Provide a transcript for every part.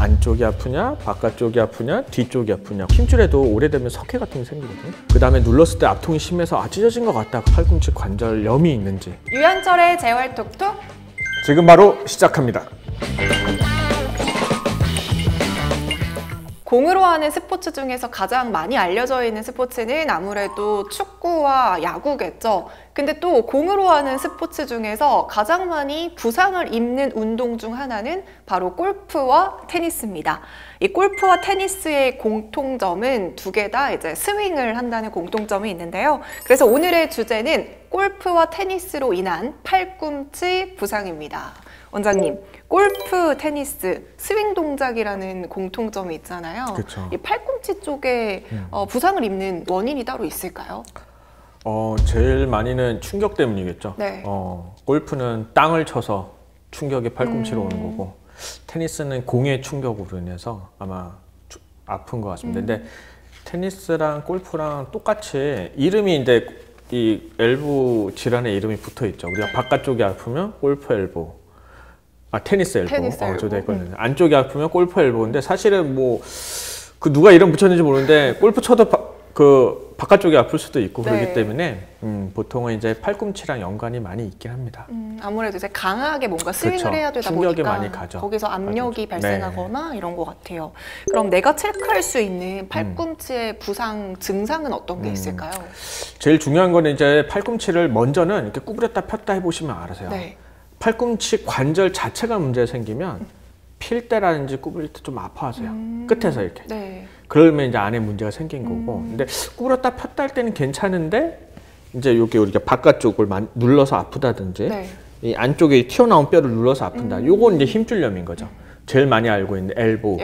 안쪽이 아프냐, 바깥쪽이 아프냐, 뒤쪽이 아프냐. 힘줄에도 오래되면 석회 같은 게 생기거든요. 그 다음에 눌렀을 때 압통이 심해서 찢어진 것 같다. 팔꿈치 관절염이 있는지. 유현철의 재활톡톡 지금 바로 시작합니다. 공으로 하는 스포츠 중에서 가장 많이 알려져 있는 스포츠는 아무래도 축구와 야구겠죠. 근데 또 공으로 하는 스포츠 중에서 가장 많이 부상을 입는 운동 중 하나는 바로 골프와 테니스입니다. 이 골프와 테니스의 공통점은 두 개 다 이제 스윙을 한다는 공통점이 있는데요. 그래서 오늘의 주제는 골프와 테니스로 인한 팔꿈치 부상입니다. 원장님, 골프, 테니스, 스윙 동작이라는 공통점이 있잖아요. 그쵸. 이 팔꿈치 쪽에 부상을 입는 원인이 따로 있을까요? 제일 많이는 충격 때문이겠죠. 네. 골프는 땅을 쳐서 충격이 팔꿈치로 오는 거고, 테니스는 공의 충격으로 인해서 아마 아픈 것 같습니다. 근데 테니스랑 골프랑 똑같이 이름이 이제 이 엘보 질환의 이름이 붙어 있죠. 우리가 바깥쪽이 아프면 골프 엘보. 테니스 엘보. 저도 했거든요. 안쪽이 아프면 골프 엘보인데 사실은 뭐 그 누가 이름 붙였는지 모르는데 골프 쳐도 바깥쪽이 아플 수도 있고 그렇기 때문에 보통은 이제 팔꿈치랑 연관이 많이 있긴 합니다. 아무래도 이제 강하게 뭔가 스윙을 그렇죠. 해야 되다 충격이 보니까 많이 가죠. 거기서 압력이 맞아요. 발생하거나 이런 것 같아요. 그럼 내가 체크할 수 있는 팔꿈치의 부상 증상은 어떤 게 있을까요? 제일 중요한 거는 이제 팔꿈치를 먼저는 이렇게 구부렸다 폈다 해보시면 알아서요. 네. 팔꿈치 관절 자체가 문제 생기면 필 때라든지 구부릴 때 좀 아파하세요. 끝에서 이렇게. 네. 그러면 이제 안에 문제가 생긴 거고. 근데 구부렸다 폈다 할 때는 괜찮은데 이제 여기 우리가 바깥쪽을 눌러서 아프다든지 이 안쪽에 튀어나온 뼈를 눌러서 아픈다. 요건 이제 힘줄염인 거죠. 제일 많이 알고 있는 엘보.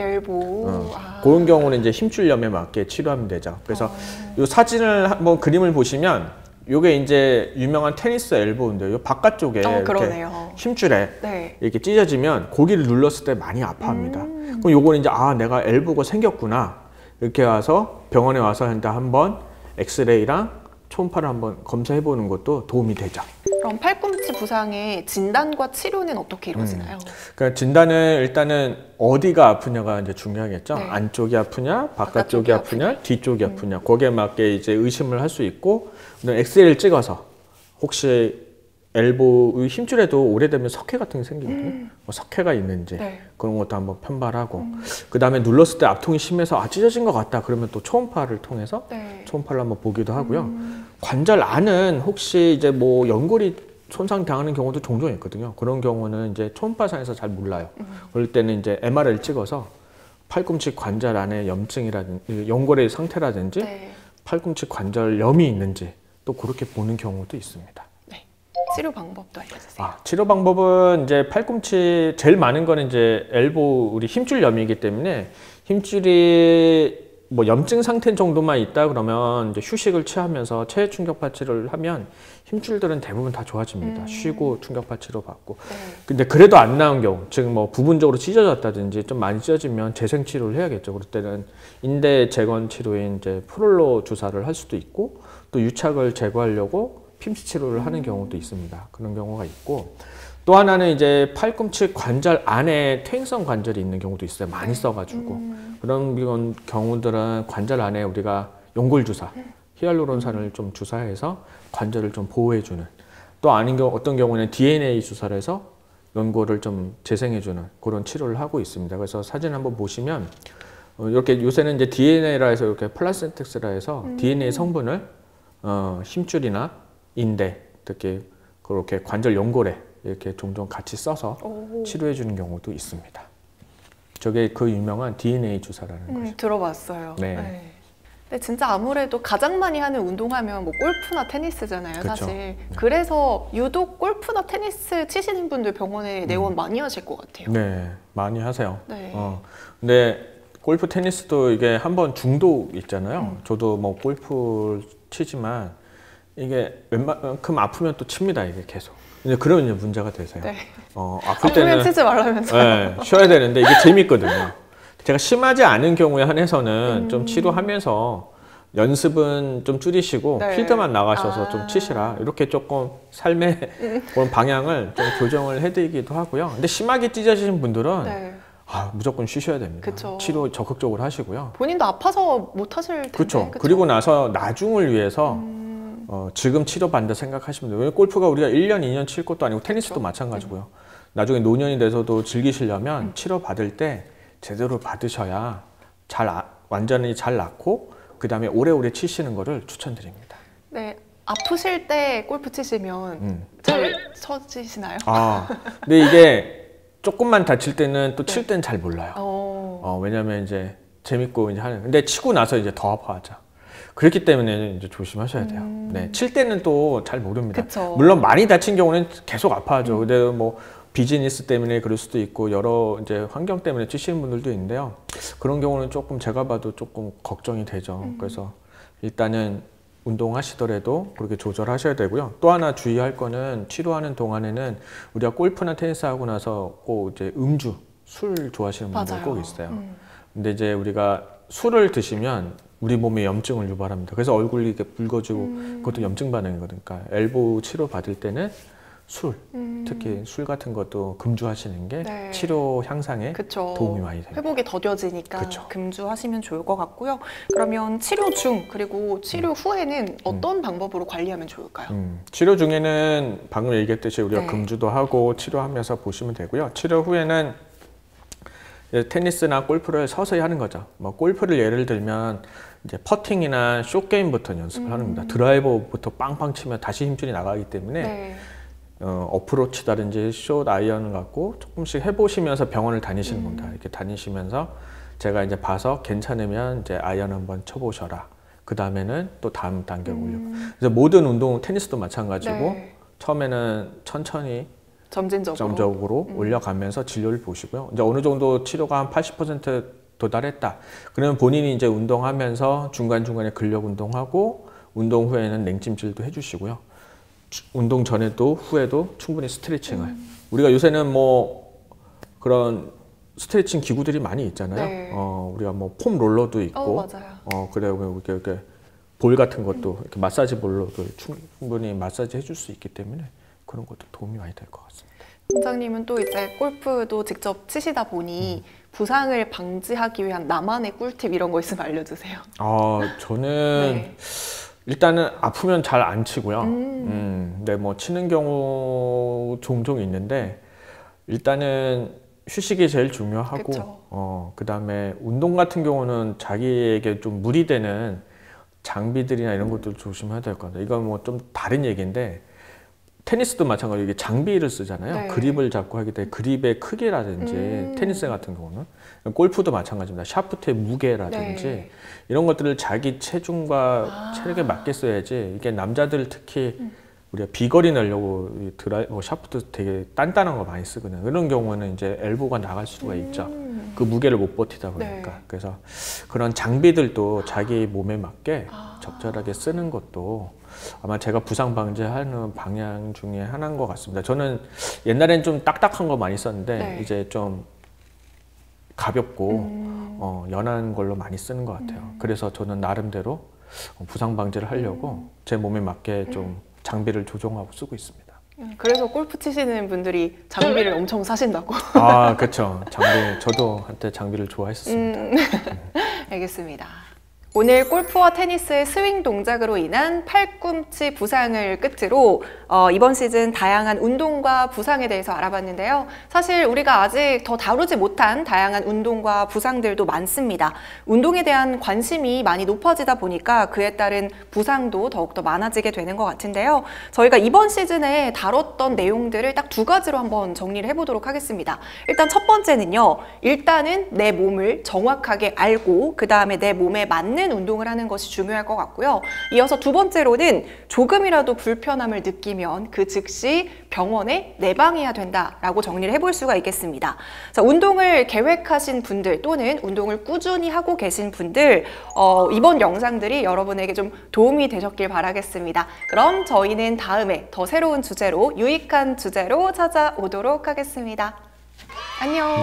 그런 경우는 이제 힘줄염에 맞게 치료하면 되죠. 그래서 이 사진을 한번 그림을 보시면 요게 이제 유명한 테니스 엘보인데요. 요 바깥쪽에 이렇게 힘줄에 이렇게 찢어지면 고기를 눌렀을 때 많이 아파합니다. 그럼 요거는 이제 내가 엘보가 생겼구나. 이렇게 와서 병원에 와서 한번 엑스레이랑 초음파를 한번 검사해 보는 것도 도움이 되죠. 그럼 팔꿈치 부상의 진단과 치료는 어떻게 이루어지나요? 그러니까 진단은 일단은 어디가 아프냐가 이제 중요하겠죠. 안쪽이 아프냐, 바깥쪽이 아프냐, 뒤쪽이 아프냐. 거기에 맞게 이제 의심을 할 수 있고, 엑스레이를 찍어서 혹시 엘보 힘줄에도 오래되면 석회 같은 게 생기거든요. 석회가 있는지 그런 것도 한번 편발하고, 그 다음에 눌렀을 때 압통이 심해서 찢어진 것 같다. 그러면 또 초음파를 통해서 초음파를 한번 보기도 하고요. 관절 안은 혹시 이제 뭐 연골이 손상당하는 경우도 종종 있거든요. 그런 경우는 이제 초음파상에서 잘 몰라요. 그럴 때는 이제 MRI를 찍어서 팔꿈치 관절 안에 염증이라든지 연골의 상태라든지 팔꿈치 관절염이 있는지 또 그렇게 보는 경우도 있습니다. 치료 방법도 알려주세요. 치료 방법은 이제 팔꿈치 제일 많은 거는 이제 엘보 우리 힘줄염이기 때문에 힘줄이 뭐 염증 상태 정도만 있다 그러면 이제 휴식을 취하면서 체외 충격파 치료를 하면 힘줄들은 대부분 다 좋아집니다. 쉬고 충격파 치료 받고. 근데 그래도 안 나은 경우, 즉 뭐 부분적으로 찢어졌다든지 좀 많이 찢어지면 재생 치료를 해야겠죠. 그럴 때는 인대 재건 치료인 이제 프롤로 주사를 할 수도 있고 또 유착을 제거하려고 핌스 치료를 하는 경우도 있습니다. 그런 경우가 있고 또 하나는 이제 팔꿈치 관절 안에 퇴행성 관절이 있는 경우도 있어요. 많이 써가지고 그런 경우들은 관절 안에 우리가 연골 주사, 히알루론산을 좀 주사해서 관절을 좀 보호해주는 또 아닌 경우 어떤 경우는 DNA 주사를 해서 연골을 좀 재생해주는 그런 치료를 하고 있습니다. 그래서 사진 한번 보시면 이렇게 요새는 이제 DNA라 해서 이렇게 플라센텍스라 해서 DNA 성분을 힘줄이나 인대, 특히 그렇게 관절 연골에 이렇게 종종 같이 써서 치료해 주는 경우도 있습니다. 저게 그 유명한 DNA 주사라는 거죠. 들어봤어요. 근데 진짜 아무래도 가장 많이 하는 운동하면 뭐 골프나 테니스잖아요, 사실. 그래서 유독 골프나 테니스 치시는 분들 병원에 내원 많이 하실 것 같아요. 네, 많이 하세요. 근데 골프, 테니스도 이게 한번 중독 있잖아요. 저도 뭐 골프 치지만 이게 웬만큼 아프면 또 칩니다, 이게 계속. 근데 그런 이제 문제가 되세요. 아플 때는 치지 말라면서요. 쉬어야 되는데 이게 재밌거든요. 제가 심하지 않은 경우에 한해서는 좀 치료하면서 연습은 좀 줄이시고 필드만 나가셔서 좀 치시라 이렇게 조금 삶의 그런 방향을 좀 교정을 해드리기도 하고요. 근데 심하게 찢어지신 분들은 무조건 쉬셔야 됩니다. 그쵸. 치료 적극적으로 하시고요. 본인도 아파서 못 하실 텐데. 그렇죠. 그쵸? 그리고 나서 나중을 위해서 지금 치료받는다 생각하시면 돼요. 왜냐면 골프가 우리가 1년, 2년 칠 것도 아니고 테니스도 그쵸. 마찬가지고요. 나중에 노년이 돼서도 즐기시려면 치료받을 때 제대로 받으셔야 완전히 잘 낫고 그 다음에 오래오래 치시는 거를 추천드립니다. 네. 아프실 때 골프 치시면 잘 쳐지시나요? 근데 이게 조금만 다칠 때는 또 칠 때는 잘 몰라요. 왜냐면 이제 재밌고 이제 하는. 근데 치고 나서 이제 더 아파하죠. 그렇기 때문에 이제 조심하셔야 돼요. 네, 칠 때는 또 잘 모릅니다. 그쵸. 물론 많이 다친 경우는 계속 아파하죠. 근데 뭐 비즈니스 때문에 그럴 수도 있고 여러 이제 환경 때문에 치시는 분들도 있는데요. 그런 경우는 조금 제가 봐도 조금 걱정이 되죠. 그래서 일단은 운동하시더라도 그렇게 조절하셔야 되고요. 또 하나 주의할 거는 치료하는 동안에는 우리가 골프나 테니스 하고 나서 꼭 이제 음주, 술 좋아하시는 분들 맞아요. 꼭 있어요. 근데 이제 우리가 술을 드시면 우리 몸에 염증을 유발합니다. 그래서 얼굴이 이렇게 붉어지고 그것도 염증 반응이거든요. 그러니까 엘보 치료 받을 때는 술, 특히 술 같은 것도 금주하시는 게 네. 치료 향상에 그쵸. 도움이 많이 됩니다. 회복이 더뎌지니까 그쵸. 금주하시면 좋을 것 같고요. 그러면 치료 중 그리고 치료 후에는 어떤 방법으로 관리하면 좋을까요? 치료 중에는 방금 얘기했듯이 우리가 네. 금주도 하고 치료하면서 보시면 되고요. 치료 후에는 이제 테니스나 골프를 서서히 하는 거죠. 뭐 골프를 예를 들면 이제 퍼팅이나 숏게임부터 연습을 하는 겁니다. 드라이버부터 빵빵 치면 다시 힘줄이 나가기 때문에 네. 어프로치다든지 숏 아이언을 갖고 조금씩 해보시면서 병원을 다니시는 겁니다. 이렇게 다니시면서 제가 이제 봐서 괜찮으면 이제 아이언 한번 쳐보셔라. 그 다음에는 또 다음 단계로 올려. 그래서 모든 운동, 테니스도 마찬가지고 네. 처음에는 천천히 점진적으로. 점적으로 올려가면서 진료를 보시고요. 이제 어느 정도 치료가 한 80% 도달했다. 그러면 본인이 이제 운동하면서 중간중간에 근력 운동하고 운동 후에는 냉찜질도 해주시고요. 운동 전에도 후에도 충분히 스트레칭을. 우리가 요새는 뭐 그런 스트레칭 기구들이 많이 있잖아요. 네. 우리가 뭐 폼 롤러도 있고, 맞아요. 그리고 이렇게 볼 같은 것도 이렇게 마사지 볼로도 충분히 마사지 해줄 수 있기 때문에 그런 것도 도움이 많이 될 것 같습니다. 원장님은 또 이제 골프도 직접 치시다 보니 부상을 방지하기 위한 나만의 꿀팁 이런 거 있으면 알려주세요. 저는 네. 일단은 아프면 잘 안 치고요. 근데 뭐 치는 경우 종종 있는데 일단은 휴식이 제일 중요하고, 그 다음에 운동 같은 경우는 자기에게 좀 무리되는 장비들이나 이런 것들 조심해야 될 것 같아요. 이건 뭐 좀 다른 얘기인데 테니스도 마찬가지로 이게 장비를 쓰잖아요. 네. 그립을 잡고 하기 때문에 그립의 크기라든지 테니스 같은 경우는 골프도 마찬가지입니다. 샤프트의 무게라든지 네. 이런 것들을 자기 체중과 체력에 맞게 써야지. 이게 남자들 특히 우리가 비거리 내려고 샤프트 되게 단단한 거 많이 쓰거든요. 이런 경우는 이제 엘보가 나갈 수가 있죠. 그 무게를 못 버티다 보니까. 네. 그래서 그런 장비들도 자기 몸에 맞게 적절하게 쓰는 것도 아마 제가 부상 방지하는 방향 중에 하나인 것 같습니다. 저는 옛날엔 좀 딱딱한 거 많이 썼는데 네. 이제 좀 가볍고 연한 걸로 많이 쓰는 것 같아요. 그래서 저는 나름대로 부상 방지를 하려고 제 몸에 맞게 좀 장비를 조정하고 쓰고 있습니다. 그래서 골프 치시는 분들이 장비를 엄청 사신다고. 그렇죠. 장비 저도 한때 장비를 좋아했었습니다. 알겠습니다. 오늘 골프와 테니스의 스윙 동작으로 인한 팔꿈치 부상을 끝으로 이번 시즌 다양한 운동과 부상에 대해서 알아봤는데요. 사실 우리가 아직 더 다루지 못한 다양한 운동과 부상들도 많습니다. 운동에 대한 관심이 많이 높아지다 보니까 그에 따른 부상도 더욱더 많아지게 되는 것 같은데요. 저희가 이번 시즌에 다뤘던 내용들을 딱 두 가지로 한번 정리를 해보도록 하겠습니다. 일단 첫 번째는요. 일단은 내 몸을 정확하게 알고 그 다음에 내 몸에 맞는 운동을 하는 것이 중요할 것 같고요. 이어서 두 번째로는 조금이라도 불편함을 느끼면 그 즉시 병원에 내방해야 된다라고 정리를 해볼 수가 있겠습니다. 자, 운동을 계획하신 분들 또는 운동을 꾸준히 하고 계신 분들 이번 영상들이 여러분에게 좀 도움이 되셨길 바라겠습니다. 그럼 저희는 다음에 더 새로운 주제로 유익한 주제로 찾아오도록 하겠습니다. 안녕.